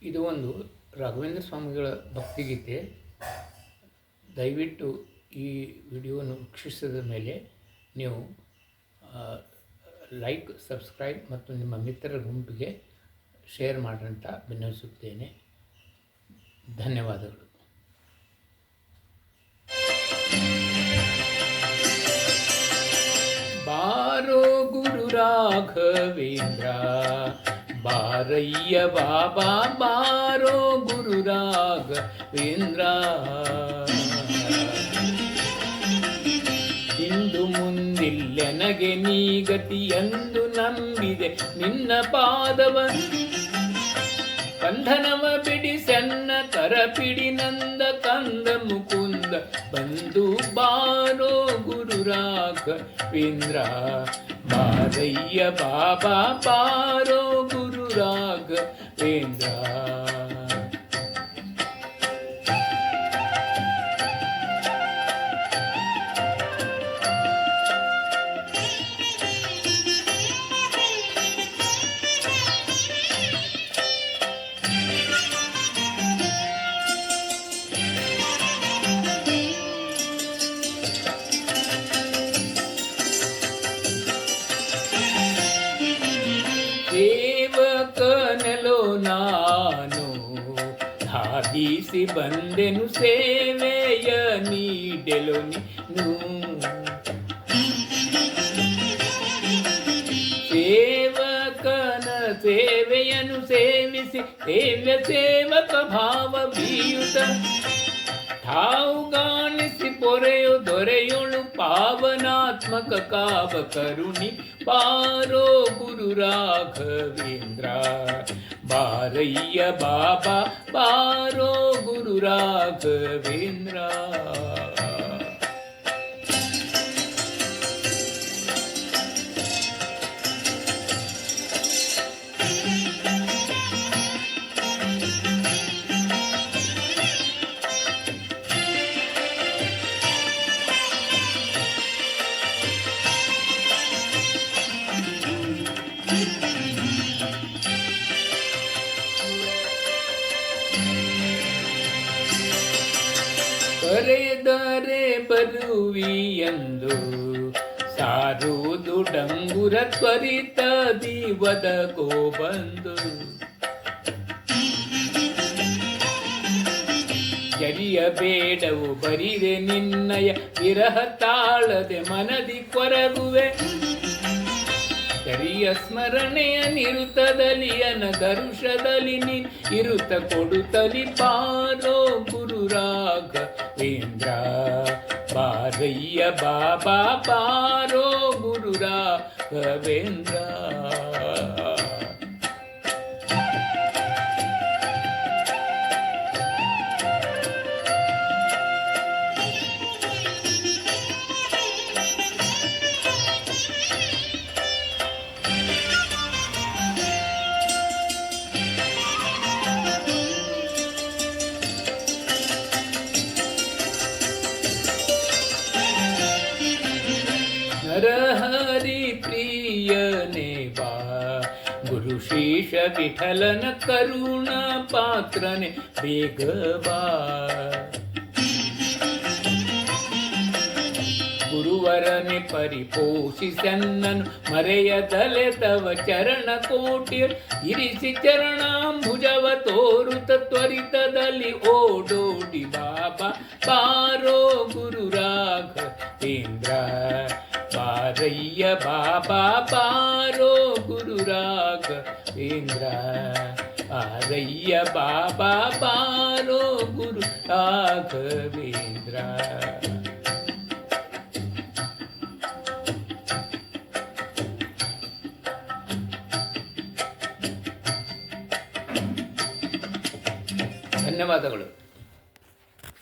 ಇದು ಒಂದು ರಾಘವೇಂದ್ರ ಸ್ವಾಮಿಗಳ ಭಕ್ತಿಗೀತೆ. ದಯವಿಟ್ಟು ಈ ವಿಡಿಯೋವನ್ನು ವೀಕ್ಷಿಸಿದ ಮೇಲೆ ನೀವು ಲೈಕ್, ಸಬ್ಸ್ಕ್ರೈಬ್ ಮತ್ತು ನಿಮ್ಮ ಮಿತ್ರರ ಗುಂಪಿಗೆ ಶೇರ್ ಮಾಡ್ರಂತ ವಿನಂತಿಸುತ್ತೇನೆ. ಧನ್ಯವಾದಗಳು. ಬಾರೋ ಗುರು ರಾಘವೇಂದ್ರ, ಬಾರಯ್ಯ ಬಾಬಾ ಬಾರೋ ಗುರು ರಾಘವೇಂದ್ರ. ಇಂದು ಮುಂದಿಲ್ಲೆನಗೆ ನೀ ಗತಿಯೆಂದು ನಂಬಿದೆ ನಿನ್ನ ಪಾದವ. ಬಂಧನವ ಬಿಡಿಸೆನ್ನ ಕರಪಿಡಿ ನಂದ ಕಂದ ಮುಕುಂದ ಬಂದು ಬಾರೋ ಗುರು ರಾಘವೇಂದ್ರ. ಬಾರಯ್ಯ ಬಾಬಾ ಬಾರೋ ಗುರು ರಾಘವೇಂದ್ರ. ಸೇವಕನೆಲೋ ನಾನು ಧಾದಿಸಿ ಬಂದೆನು, ಸೇವೆಯ ನೀಡೆಲು ನೀನು. ಸೇವಕನ ಸೇವೆಯನ್ನು ಸೇವಿಸಿ ಸೇವಕ ಭಾವ ಬೀಯುತ ತಾವುಗಾಣಿಸಿ ಪೊರೆಯು ದೊರೆಯುಳು ಪಾವನಾತ್ಮಕ ಕಾವ ಕರುಣಿ. ಬಾರೋ ಗುರು ರಾಘವೇಂದ್ರ, ಬಾರಯ್ಯ ಬಾಬಾ ಬಾರೋ ಗುರು ರಾಘವೇಂದ್ರ. ಕರೆದರೆ ಬರುವಿ ಎಂದು ಸಾರುವುದು ಡಂಗುರ ತ್ವರಿತ ದಿವದಗೋ ಬಂದು. ಜರಿಯಬೇಡವು ಬರಿದೆ ನಿನ್ನಯ ವಿರಹ ತಾಳದೆ ಮನದಿ ಕೊರಗುವೆ. ಕರಿಯ ಸ್ಮರಣೆಯ ನಿರುತದಲ್ಲಿ ಅನಗರುಷದಲ್ಲಿ ನೀ ಇರುತ್ತ ಕೊಡುತ್ತಲಿ. ಬಾರೋ ಗುರು ರಾಘವೇಂದ್ರ, ಬಾರಯ್ಯ ಬಾಬಾ ಬಾರೋ ಗುರು ರಾಘವೇಂದ್ರ. ನರಹರಿ ಪ್ರಿಯನೇ ಬಾ ಗುರು ಶೇಷ ವಿಠಲನ ಕರುಣ ಪಾತ್ರನೆ ಬೇಗ ಬಾ. ಗುರುವರನೆ ಪರಿಪೋಷಿಸನ್ನನು ಮರೆಯದಲೆ ತವ ಚರಣ ಕೋಟಿ. ಇರಿಸಿ ಚರಣಾಂಬುಜವ ತೋರುತ ತ್ವರಿತದಲ್ಲಿ ಓಡೋಡಿ ಬಾಬಾ ಬಾರೋ ಗುರು ರಾಘವೇಂದ್ರ. ಬಾರಯ್ಯ ಬಾಬಾ ಬಾರೋ ಗುರು ರಾಘವೇಂದ್ರ. ಬಾರಯ್ಯ ಬಾಬಾ ಬಾರೋ ಗುರು ರಾಘವೇಂದ್ರ. ಧನ್ಯವಾದಗಳು.